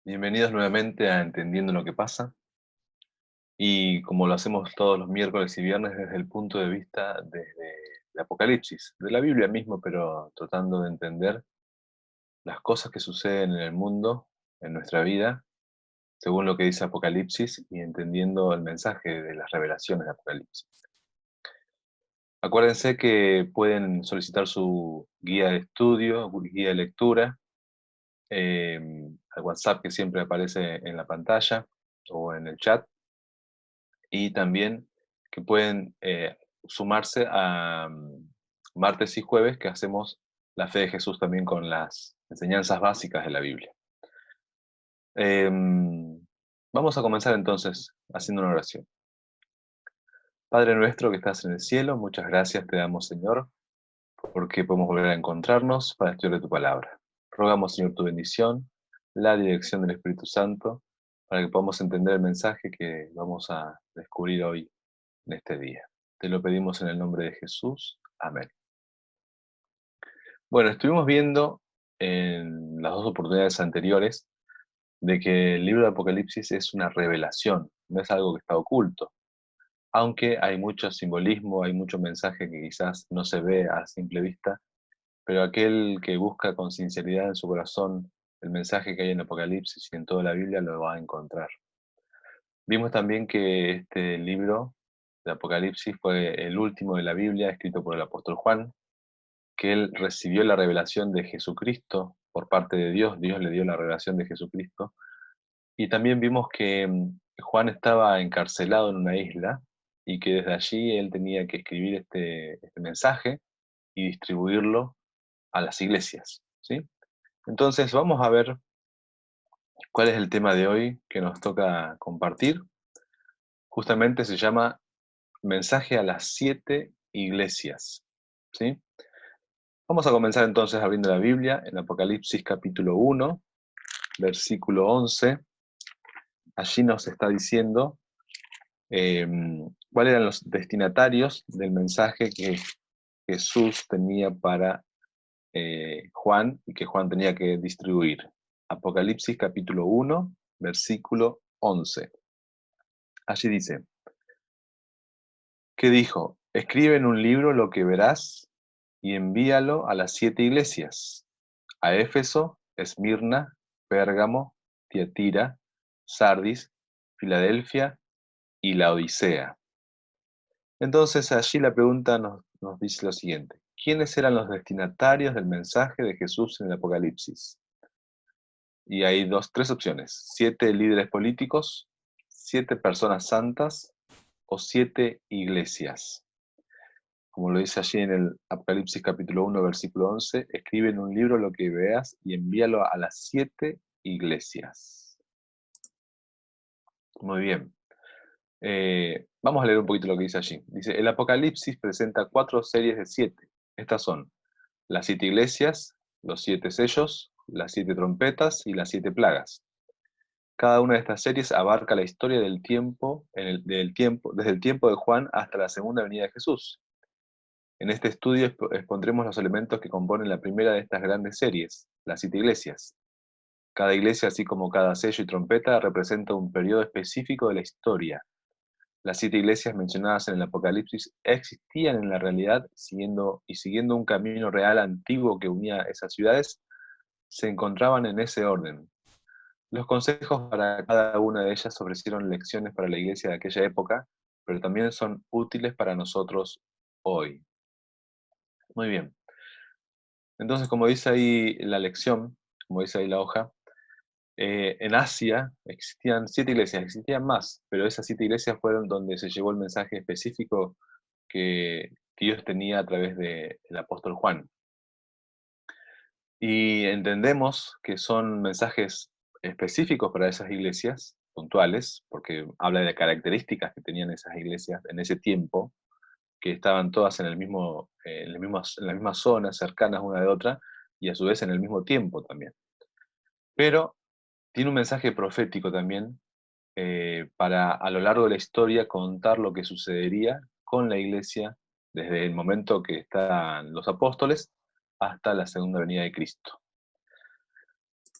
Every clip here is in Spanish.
Bienvenidos nuevamente a Entendiendo lo que pasa, y como lo hacemos todos los miércoles y viernes desde el punto de vista desde el Apocalipsis, de la Biblia mismo, pero tratando de entender las cosas que suceden en el mundo, en nuestra vida, según lo que dice Apocalipsis y entendiendo el mensaje de las revelaciones de Apocalipsis. Acuérdense que pueden solicitar su guía de estudio, guía de lectura, al WhatsApp que siempre aparece en la pantalla o en el chat. Y también que pueden sumarse a martes y jueves, que hacemos la fe de Jesús también con las enseñanzas básicas de la Biblia. Vamos a comenzar entonces haciendo una oración. Padre nuestro que estás en el cielo, muchas gracias te damos, Señor, porque podemos volver a encontrarnos para estudiar de tu palabra. Rogamos, Señor, tu bendición, la dirección del Espíritu Santo, para que podamos entender el mensaje que vamos a descubrir hoy en este día. Te lo pedimos en el nombre de Jesús. Amén. Bueno, estuvimos viendo en las dos oportunidades anteriores de que el libro de Apocalipsis es una revelación, no es algo que está oculto, aunque hay mucho simbolismo, hay mucho mensaje que quizás no se ve a simple vista, pero aquel que busca con sinceridad en su corazón el mensaje que hay en Apocalipsis y en toda la Biblia lo va a encontrar. Vimos también que este libro de Apocalipsis fue el último de la Biblia escrito por el apóstol Juan, que él recibió la revelación de Jesucristo por parte de Dios, Dios le dio la revelación de Jesucristo, y también vimos que Juan estaba encarcelado en una isla y que desde allí él tenía que escribir este mensaje y distribuirlo a las iglesias, ¿sí? Entonces vamos a ver cuál es el tema de hoy que nos toca compartir. Justamente se llama Mensaje a las 7 iglesias, ¿sí? Vamos a comenzar entonces abriendo la Biblia en Apocalipsis capítulo 1, versículo 11. Allí nos está diciendo cuáles eran los destinatarios del mensaje que Jesús tenía para Juan y que Juan tenía que distribuir. Apocalipsis capítulo 1, versículo 11. Allí dice, ¿qué dijo? Escribe en un libro lo que verás y envíalo a las 7 iglesias, a Éfeso, Esmirna, Pérgamo, Tiatira, Sardis, Filadelfia y la Odisea. Entonces allí la pregunta nos dice lo siguiente: ¿quiénes eran los destinatarios del mensaje de Jesús en el Apocalipsis? Y hay tres opciones: 7 líderes políticos, 7 personas santas o 7 iglesias. Como lo dice allí en el Apocalipsis capítulo 1, versículo 11, escribe en un libro lo que veas y envíalo a las 7 iglesias. Muy bien. Vamos a leer un poquito lo que dice allí. Dice, el Apocalipsis presenta 4 series de 7. Estas son las 7 iglesias, los 7 sellos, las 7 trompetas y las 7 plagas. Cada una de estas series abarca la historia del tiempo, desde el tiempo de Juan hasta la segunda venida de Jesús. En este estudio expondremos los elementos que componen la primera de estas grandes series, las 7 iglesias. Cada iglesia, así como cada sello y trompeta, representa un periodo específico de la historia. Las 7 iglesias mencionadas en el Apocalipsis existían en la realidad, siguiendo un camino real antiguo que unía esas ciudades, se encontraban en ese orden. Los consejos para cada una de ellas ofrecieron lecciones para la iglesia de aquella época, pero también son útiles para nosotros hoy. Muy bien. Entonces, como dice ahí la lección, como dice ahí la hoja, en Asia existían 7 iglesias, existían más, pero esas 7 iglesias fueron donde se llevó el mensaje específico que Dios tenía a través del apóstol Juan. Y entendemos que son mensajes específicos para esas iglesias, puntuales, porque habla de características que tenían esas iglesias en ese tiempo, que estaban todas en en la misma zona, cercanas una de otra, y a su vez en el mismo tiempo también. Pero tiene un mensaje profético también, para a lo largo de la historia contar lo que sucedería con la iglesia desde el momento que están los apóstoles hasta la segunda venida de Cristo.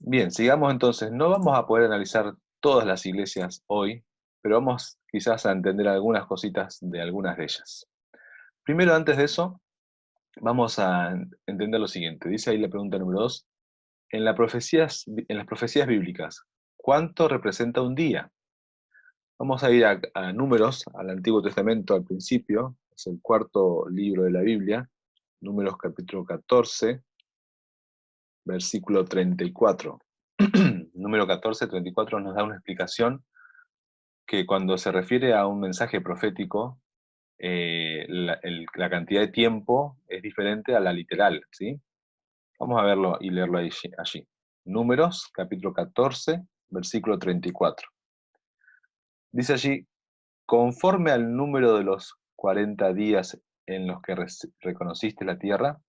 Bien, sigamos entonces. No vamos a poder analizar todas las iglesias hoy, pero vamos quizás a entender algunas cositas de algunas de ellas. Primero, antes de eso, vamos a entender lo siguiente. Dice ahí la pregunta número 2. En las profecías bíblicas, ¿cuánto representa un día? Vamos a ir a Números, al Antiguo Testamento al principio, es el cuarto libro de la Biblia, Números capítulo 14, versículo 34. Número 14, 34 nos da una explicación que cuando se refiere a un mensaje profético, la cantidad de tiempo es diferente a la literal, ¿sí? Vamos a verlo y leerlo allí. Números, capítulo 14, versículo 34. Dice allí, conforme al número de los 40 días en los que reconociste la tierra,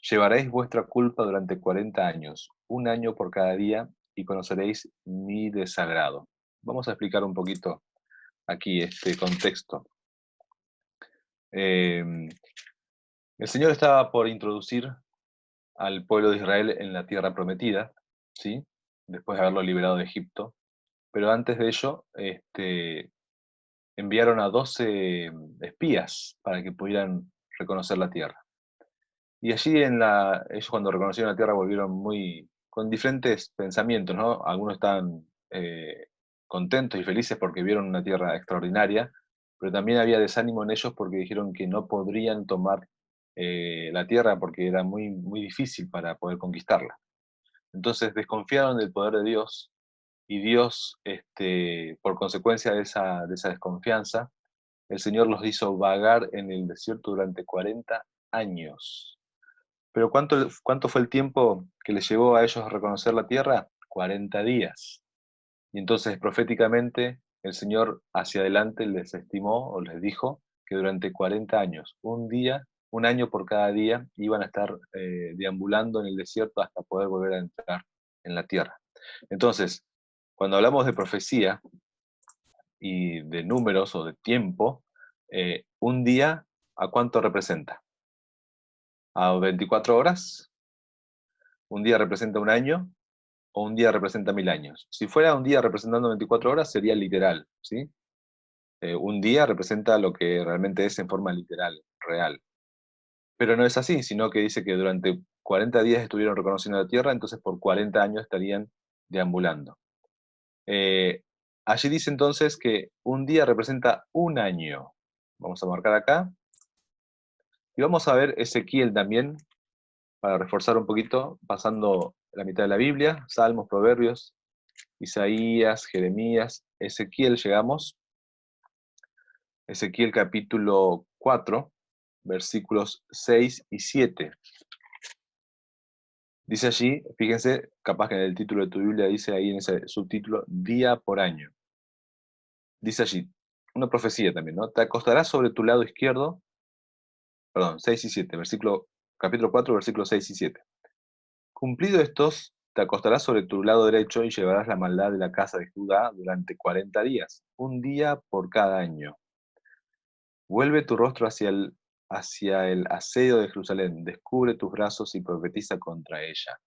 llevaréis vuestra culpa durante 40 años, un año por cada día, y conoceréis mi desagrado. Vamos a explicar un poquito aquí este contexto. El Señor estaba por introducir al pueblo de Israel en la tierra prometida, ¿sí? Después de haberlo liberado de Egipto. Pero antes de ello, enviaron a 12 espías para que pudieran reconocer la tierra. Y allí ellos cuando reconocieron la tierra volvieron con diferentes pensamientos, ¿no? Algunos estaban contentos y felices porque vieron una tierra extraordinaria, pero también había desánimo en ellos porque dijeron que no podrían tomar la tierra porque era muy, muy difícil para poder conquistarla. Entonces desconfiaron del poder de Dios y Dios, por consecuencia de esa desconfianza, el Señor los hizo vagar en el desierto durante 40 años. Pero ¿cuánto fue el tiempo que les llevó a ellos a reconocer la tierra? 40 días. Y entonces proféticamente el Señor hacia adelante les estimó o les dijo que durante 40 años, un año por cada día, iban a estar deambulando en el desierto hasta poder volver a entrar en la tierra. Entonces, cuando hablamos de profecía y de números o de tiempo, un día, ¿a cuánto representa? ¿A 24 horas? ¿Un día representa un año? ¿O un día representa 1000 años? Si fuera un día representando 24 horas, sería literal, ¿sí? Un día representa lo que realmente es en forma literal, real. Pero no es así, sino que dice que durante 40 días estuvieron reconociendo la tierra, entonces por 40 años estarían deambulando. Eh, Allí dice entonces que un día representa un año. Vamos a marcar acá. Y vamos a ver Ezequiel también, para reforzar un poquito, pasando la mitad de la Biblia, Salmos, Proverbios, Isaías, Jeremías, Ezequiel llegamos. Ezequiel capítulo 4, versículos 6 y 7. Dice allí, fíjense, capaz que en el título de tu Biblia dice ahí en ese subtítulo, día por año. Dice allí, una profecía también, ¿no? Te acostarás sobre tu lado izquierdo, perdón, 6 y 7, capítulo 4, versículos 6 y 7. Cumplido estos, te acostarás sobre tu lado derecho y llevarás la maldad de la casa de Judá durante 40 días, un día por cada año. Vuelve tu rostro hacia el asedio de Jerusalén, descubre tus brazos y profetiza contra ella.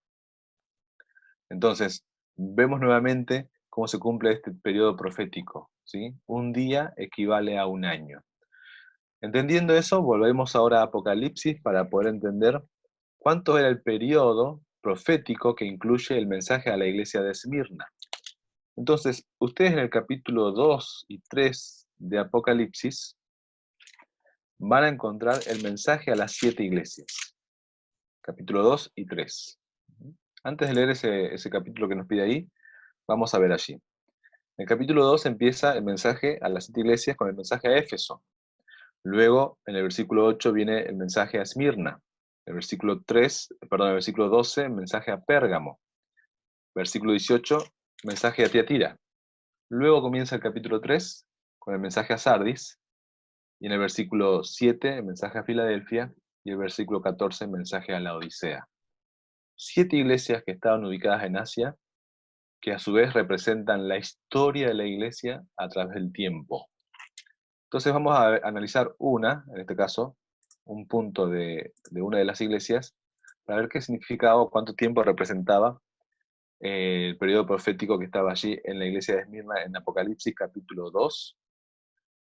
Entonces, vemos nuevamente cómo se cumple este periodo profético, ¿sí? Un día equivale a un año. Entendiendo eso, volvemos ahora a Apocalipsis para poder entender cuánto era el periodo profético que incluye el mensaje a la iglesia de Esmirna. Entonces, ustedes en el capítulo 2 y 3 de Apocalipsis van a encontrar el mensaje a las 7 iglesias. Capítulo 2 y 3. Antes de leer ese capítulo que nos pide ahí, vamos a ver allí. En el capítulo 2 empieza el mensaje a las 7 iglesias con el mensaje a Éfeso. Luego, en el versículo 8 viene el mensaje a Esmirna. El versículo 12, el mensaje a Pérgamo. Versículo 18, mensaje a Tiatira. Luego comienza el capítulo 3 con el mensaje a Sardis. Y en el versículo 7, el mensaje a Filadelfia. Y el versículo 14, el mensaje a la Odisea. 7 iglesias que estaban ubicadas en Asia, que a su vez representan la historia de la iglesia a través del tiempo. Entonces vamos a analizar en este caso, un punto de una de las iglesias, para ver qué significaba o cuánto tiempo representaba el periodo profético que estaba allí en la iglesia de Esmirna en Apocalipsis capítulo 2,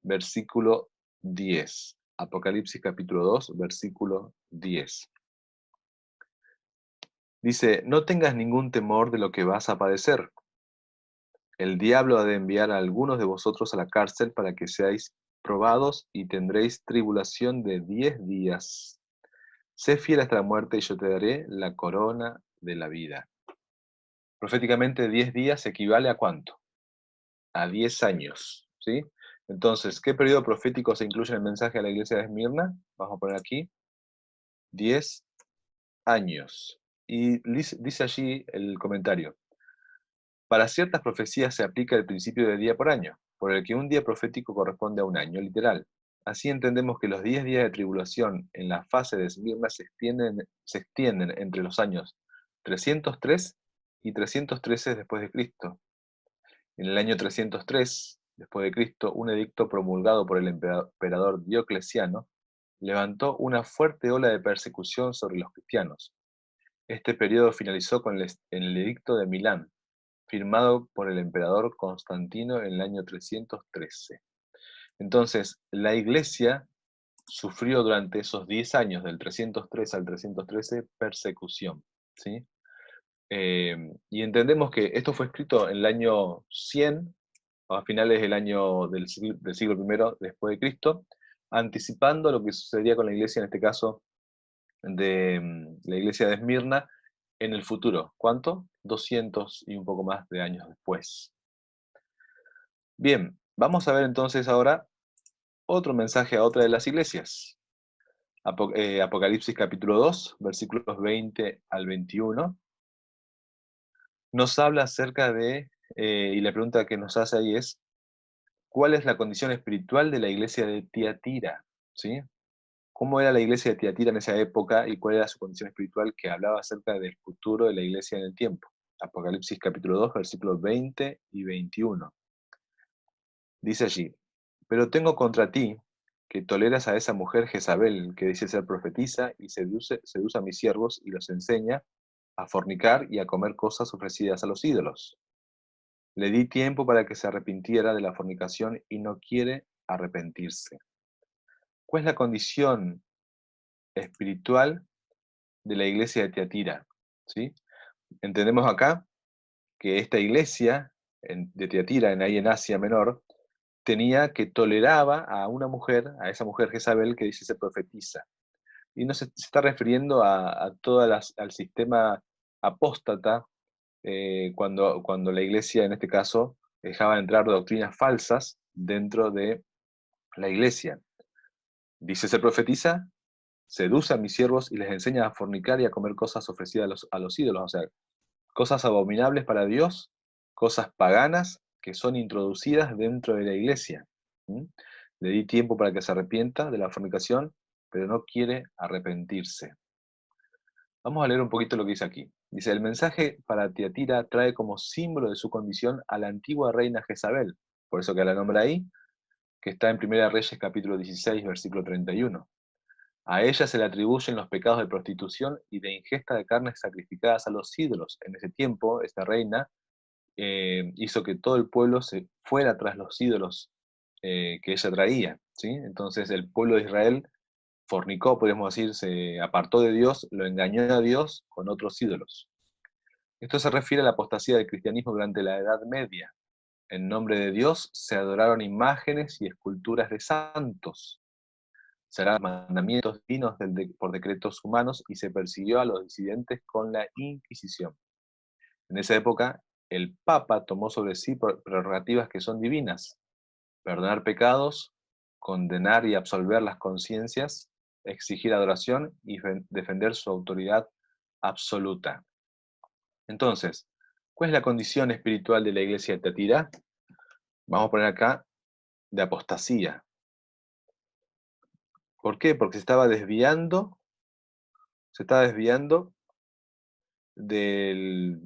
versículo 10. Apocalipsis capítulo 2, versículo 10. Dice, no tengas ningún temor de lo que vas a padecer. El diablo ha de enviar a algunos de vosotros a la cárcel para que seáis probados y tendréis tribulación de 10 días. Sé fiel hasta la muerte y yo te daré la corona de la vida. Proféticamente 10 días equivale a ¿cuánto? A 10 años, ¿sí? Entonces, ¿qué periodo profético se incluye en el mensaje a la iglesia de Esmirna? Vamos a poner aquí 10 años. Y dice allí el comentario. Para ciertas profecías se aplica el principio de día por año, por el que un día profético corresponde a un año literal. Así entendemos que los 10 días de tribulación en la fase de Esmirna se extienden entre los años 303 y 313 después de Cristo. En el año 303 después de Cristo, un edicto promulgado por el emperador Diocleciano levantó una fuerte ola de persecución sobre los cristianos. Este periodo finalizó con el edicto de Milán, firmado por el emperador Constantino en el año 313. Entonces, la iglesia sufrió durante esos 10 años, del 303 al 313, persecución, ¿sí? Y entendemos que esto fue escrito en el año 100, a finales del siglo I después de Cristo, anticipando lo que sucedería con la iglesia, en este caso de la iglesia de Esmirna, en el futuro. ¿Cuánto? 200 y un poco más de años después. Bien, vamos a ver entonces ahora otro mensaje a otra de las iglesias. Apocalipsis capítulo 2, versículos 20 al 21, nos habla acerca y la pregunta que nos hace ahí es, ¿cuál es la condición espiritual de la iglesia de Tiatira? ¿Sí? ¿Cómo era la iglesia de Tiatira en esa época y cuál era su condición espiritual que hablaba acerca del futuro de la iglesia en el tiempo? Apocalipsis capítulo 2, versículos 20 y 21. Dice allí, pero tengo contra ti que toleras a esa mujer Jezabel, que dice ser profetisa y seduce a mis siervos y los enseña a fornicar y a comer cosas ofrecidas a los ídolos. Le di tiempo para que se arrepintiera de la fornicación y no quiere arrepentirse. ¿Cuál es la condición espiritual de la iglesia de Tiatira? ¿Sí? Entendemos acá que esta iglesia de Tiatira, ahí en Asia Menor, toleraba a una mujer, a esa mujer Jezabel, que dice ser profetiza. Y no se está refiriendo a al sistema apóstata, cuando la iglesia, en este caso, dejaba entrar doctrinas falsas dentro de la iglesia. Dice ser profetiza, seduce a mis siervos y les enseña a fornicar y a comer cosas ofrecidas a los ídolos, o sea, cosas abominables para Dios, cosas paganas que son introducidas dentro de la iglesia. ¿Mm? Le di tiempo para que se arrepienta de la fornicación, pero no quiere arrepentirse. Vamos a leer un poquito lo que dice aquí. Dice, el mensaje para Tiatira trae como símbolo de su condición a la antigua reina Jezabel, por eso que la nombra ahí, que está en Primera Reyes capítulo 16, versículo 31. A ella se le atribuyen los pecados de prostitución y de ingesta de carnes sacrificadas a los ídolos. En ese tiempo, esta reina hizo que todo el pueblo se fuera tras los ídolos que ella traía, ¿sí? Entonces el pueblo de Israel fornicó, podríamos decir, se apartó de Dios, lo engañó a Dios con otros ídolos. Esto se refiere a la apostasía del cristianismo durante la Edad Media. En nombre de Dios se adoraron imágenes y esculturas de santos. Se eran mandamientos divinos por decretos humanos y se persiguió a los disidentes con la Inquisición. En esa época, el Papa tomó sobre sí prerrogativas que son divinas: perdonar pecados, condenar y absolver las conciencias, exigir adoración y defender su autoridad absoluta. Entonces, ¿cuál es la condición espiritual de la iglesia de Tiatira? Vamos a poner acá de apostasía. ¿Por qué? Porque se estaba desviando del,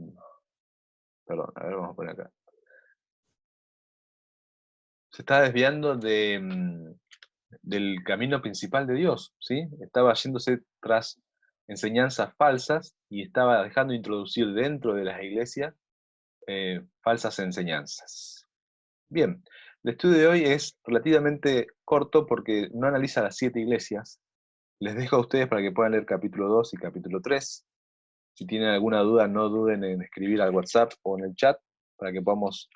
perdón, a ver, vamos a poner acá. Se estaba desviando del camino principal de Dios, ¿sí? Estaba yéndose tras enseñanzas falsas y estaba dejando introducir dentro de las iglesias falsas enseñanzas. Bien, el estudio de hoy es relativamente corto porque no analiza las 7 iglesias. Les dejo a ustedes para que puedan leer capítulo 2 y capítulo 3. Si tienen alguna duda, no duden en escribir al WhatsApp o en el chat para que podamos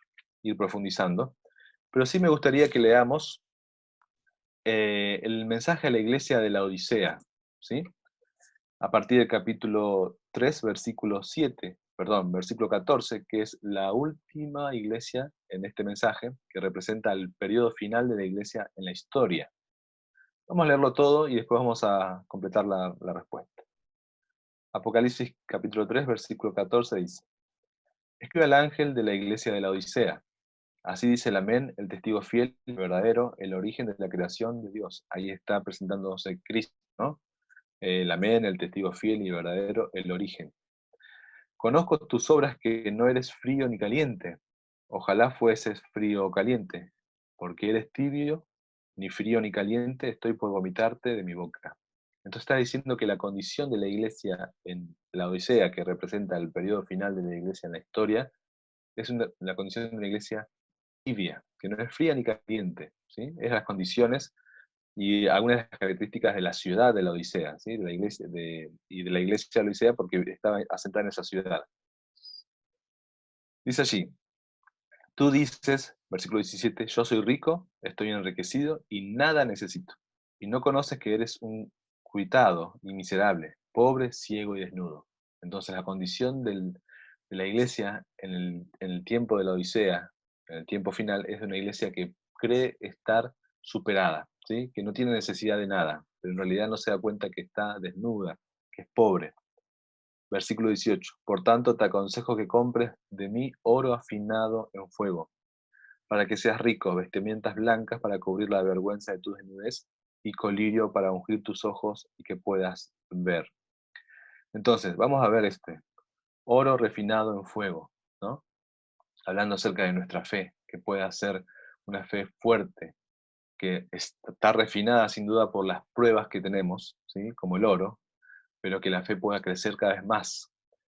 ir profundizando. Pero sí me gustaría que leamos el mensaje a la iglesia de la Odisea, ¿sí? A partir del capítulo 3, versículo 7, perdón, versículo 14, que es la última iglesia en este mensaje, que representa el periodo final de la iglesia en la historia. Vamos a leerlo todo y después vamos a completar la respuesta. Apocalipsis capítulo 3, versículo 14 dice: Escribe al ángel de la iglesia de la Odisea. Así dice el Amén, el testigo fiel, el verdadero, el origen de la creación de Dios. Ahí está presentándose Cristo, ¿no? El Amén, el testigo fiel y verdadero, el origen. Conozco tus obras, que no eres frío ni caliente. Ojalá fueses frío o caliente, porque eres tibio, ni frío ni caliente, estoy por vomitarte de mi boca. Entonces está diciendo que la condición de la iglesia en la Odisea, que representa el periodo final de la iglesia en la historia, es la condición de una iglesia tibia, que no es fría ni caliente, ¿sí? Es las condiciones y algunas de las características de la ciudad de la Odisea, ¿sí? De la iglesia, y de la iglesia de la Odisea, porque estaba asentada en esa ciudad. Dice allí: tú dices, versículo 17, yo soy rico, estoy enriquecido y nada necesito. Y no conoces que eres un cuitado y miserable, pobre, ciego y desnudo. Entonces la condición de la iglesia en el tiempo de la Odisea, en el tiempo final, es de una iglesia que cree estar superada, ¿sí? Que no tiene necesidad de nada, pero en realidad no se da cuenta que está desnuda, que es pobre. Versículo 18. Por tanto, te aconsejo que compres de mí oro afinado en fuego, para que seas rico, vestimentas blancas para cubrir la vergüenza de tu desnudez, y colirio para ungir tus ojos y que puedas ver. Entonces, vamos a ver oro refinado en fuego, ¿no? Hablando acerca de nuestra fe, que pueda ser una fe fuerte, que está refinada sin duda por las pruebas que tenemos, ¿sí? Como el oro, pero que la fe pueda crecer cada vez más.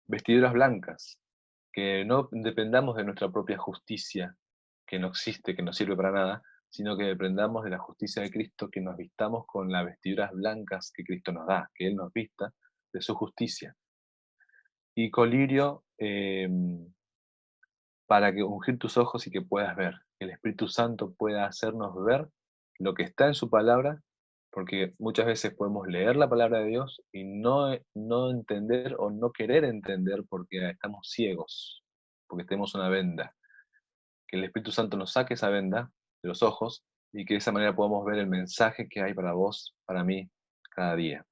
Vestiduras blancas, que no dependamos de nuestra propia justicia, que no existe, que no sirve para nada, sino que dependamos de la justicia de Cristo, que nos vistamos con las vestiduras blancas que Cristo nos da, que Él nos vista de su justicia. Y colirio, para que ungir tus ojos y que puedas ver, que el Espíritu Santo pueda hacernos ver lo que está en su palabra, porque muchas veces podemos leer la palabra de Dios y no entender o no querer entender porque estamos ciegos, porque tenemos una venda. Que el Espíritu Santo nos saque esa venda de los ojos y que de esa manera podamos ver el mensaje que hay para vos, para mí, cada día.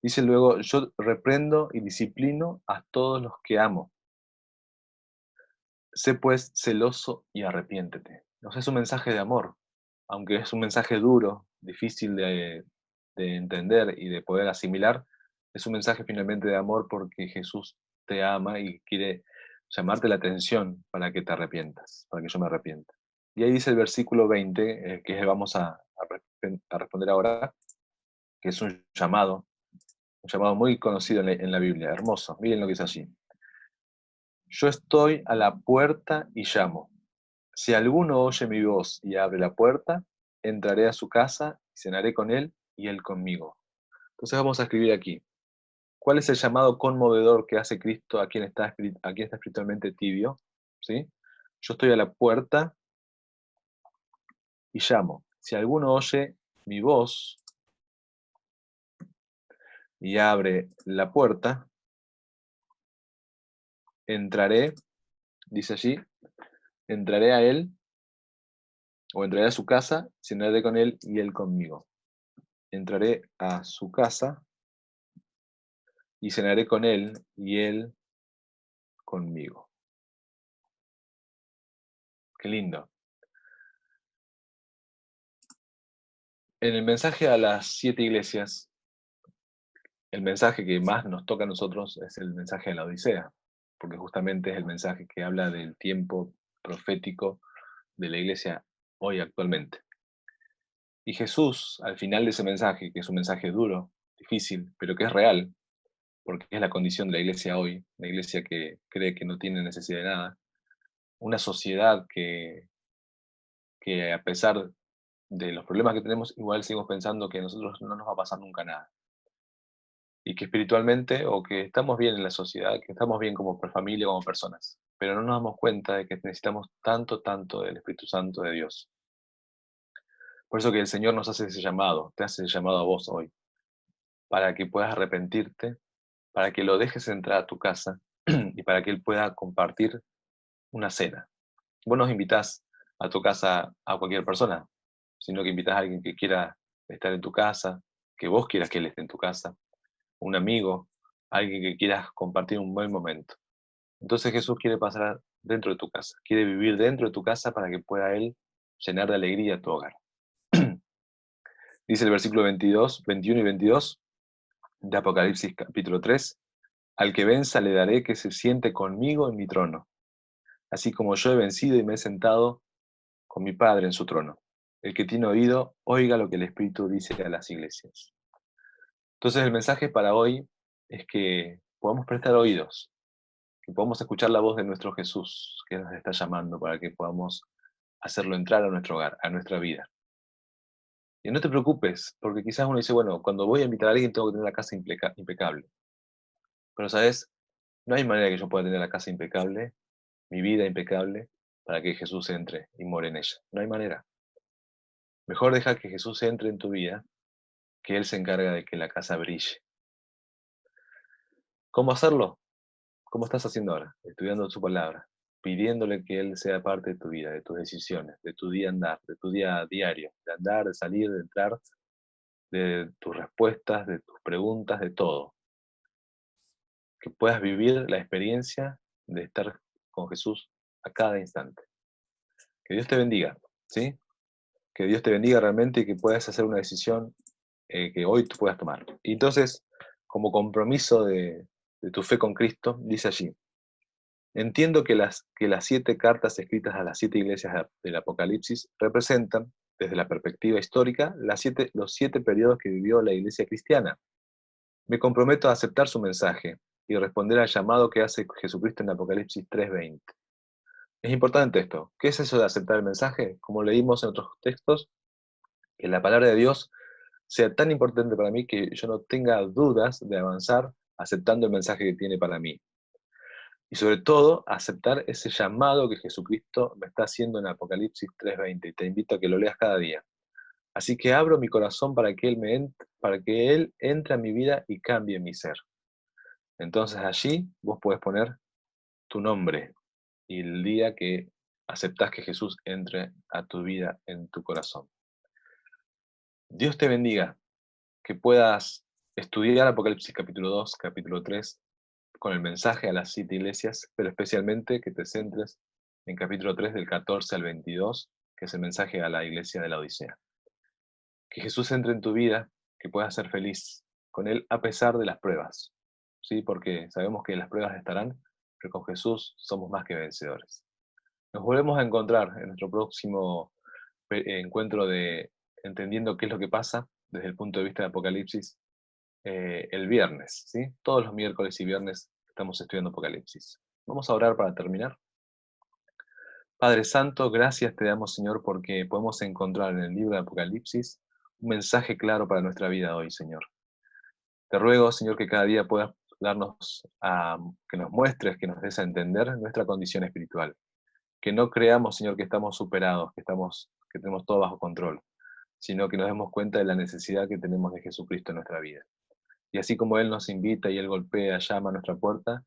Dice luego: yo reprendo y disciplino a todos los que amo. Sé pues celoso y arrepiéntete. O sea, es un mensaje de amor, aunque es un mensaje duro, difícil de entender y de poder asimilar, es un mensaje finalmente de amor porque Jesús te ama y quiere llamarte la atención para que te arrepientas, para que yo me arrepienta. Y ahí dice el versículo 20, que vamos a responder ahora, que es un llamado muy conocido en la Biblia, hermoso. Miren lo que dice allí. Yo estoy a la puerta y llamo. Si alguno oye mi voz y abre la puerta, entraré a su casa, cenaré con él y él conmigo. Entonces vamos a escribir aquí: ¿cuál es el llamado conmovedor que hace Cristo a quien está espiritualmente tibio? ¿Sí? Yo estoy a la puerta y llamo. Si alguno oye mi voz y abre la puerta, entraré, dice allí, entraré a él o entraré a su casa, cenaré con él y él conmigo. Entraré a su casa y cenaré con él y él conmigo. Qué lindo. En el mensaje a las 7 iglesias, el mensaje que más nos toca a nosotros es el mensaje de la Odisea, porque justamente es el mensaje que habla del tiempo profético de la iglesia hoy actualmente. Y Jesús, al final de ese mensaje, que es un mensaje duro, difícil, pero que es real, porque es la condición de la iglesia hoy, una iglesia que cree que no tiene necesidad de nada, una sociedad que a pesar de los problemas que tenemos, igual seguimos pensando que a nosotros no nos va a pasar nunca nada. Y que espiritualmente, o que estamos bien en la sociedad, que estamos bien como familia, como personas, pero no nos damos cuenta de que necesitamos tanto, tanto del Espíritu Santo de Dios. Por eso que el Señor nos hace ese llamado, te hace ese llamado a vos hoy, para que puedas arrepentirte, para que lo dejes entrar a tu casa y para que Él pueda compartir una cena. Vos nos invitás a tu casa a cualquier persona, sino que invitás a alguien que quiera estar en tu casa, que vos quieras que Él esté en tu casa, un amigo, alguien que quieras compartir un buen momento. Entonces Jesús quiere pasar dentro de tu casa, quiere vivir dentro de tu casa para que pueda Él llenar de alegría tu hogar. Dice el versículo 22, 21 y 22 de Apocalipsis capítulo 3, al que venza le daré que se siente conmigo en mi trono, así como yo he vencido y me he sentado con mi Padre en su trono. El que tiene oído, oiga lo que el Espíritu dice a las iglesias. Entonces el mensaje para hoy es que podamos prestar oídos, que podamos escuchar la voz de nuestro Jesús, que nos está llamando para que podamos hacerlo entrar a nuestro hogar, a nuestra vida. Y no te preocupes, porque quizás uno dice, bueno, cuando voy a invitar a alguien tengo que tener la casa impecable. Pero, ¿sabes? No hay manera que yo pueda tener la casa impecable, mi vida impecable, para que Jesús entre y more en ella. No hay manera. Mejor deja que Jesús entre en tu vida, que Él se encarga de que la casa brille. ¿Cómo hacerlo? ¿Cómo estás haciendo ahora? Estudiando su palabra, pidiéndole que Él sea parte de tu vida, de tus decisiones, de tu día andar, de tu día diario, de andar, de salir, de entrar, de tus respuestas, de tus preguntas, de todo. Que puedas vivir la experiencia de estar con Jesús a cada instante. Que Dios te bendiga, ¿sí? Que Dios te bendiga realmente y que puedas hacer una decisión que hoy tú puedas tomar. Y entonces, como compromiso de tu fe con Cristo, dice allí, entiendo que las 7 cartas escritas a las 7 iglesias del Apocalipsis representan, desde la perspectiva histórica, los 7 periodos que vivió la iglesia cristiana. Me comprometo a aceptar su mensaje y responder al llamado que hace Jesucristo en Apocalipsis 3:20. Es importante esto. ¿Qué es eso de aceptar el mensaje? Como leímos en otros textos, que la palabra de Dios sea tan importante para mí que yo no tenga dudas de avanzar aceptando el mensaje que tiene para mí. Y sobre todo, aceptar ese llamado que Jesucristo me está haciendo en Apocalipsis 3:20. Y te invito a que lo leas cada día. Así que abro mi corazón para que para que Él entre a mi vida y cambie mi ser. Entonces allí vos podés poner tu nombre y el día que aceptás que Jesús entre a tu vida, en tu corazón. Dios te bendiga, que puedas estudiar Apocalipsis capítulo 2, capítulo 3, con el mensaje a las 7 iglesias, pero especialmente que te centres en capítulo 3 del 14 al 22, que es el mensaje a la iglesia de la Odisea. Que Jesús entre en tu vida, que puedas ser feliz con Él a pesar de las pruebas, ¿sí? Porque sabemos que las pruebas estarán, pero con Jesús somos más que vencedores. Nos volvemos a encontrar en nuestro próximo encuentro de entendiendo qué es lo que pasa desde el punto de vista de Apocalipsis el viernes, ¿sí? Todos los miércoles y viernes estamos estudiando Apocalipsis. Vamos a orar para terminar. Padre Santo, gracias te damos, Señor, porque podemos encontrar en el libro de Apocalipsis un mensaje claro para nuestra vida hoy, Señor. Te ruego, Señor, que cada día puedas darnos, que nos muestres, que nos des a entender nuestra condición espiritual. Que no creamos, Señor, que estamos superados, que tenemos todo bajo control, sino que nos demos cuenta de la necesidad que tenemos de Jesucristo en nuestra vida. Y así como Él nos invita y Él golpea, llama a nuestra puerta,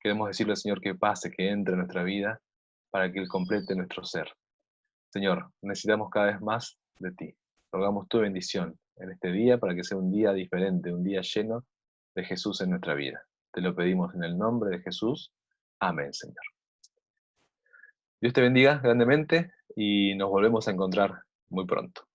queremos decirle al Señor que pase, que entre en nuestra vida, para que Él complete nuestro ser. Señor, necesitamos cada vez más de ti. Rogamos tu bendición en este día para que sea un día diferente, un día lleno de Jesús en nuestra vida. Te lo pedimos en el nombre de Jesús. Amén, Señor. Dios te bendiga grandemente y nos volvemos a encontrar muy pronto.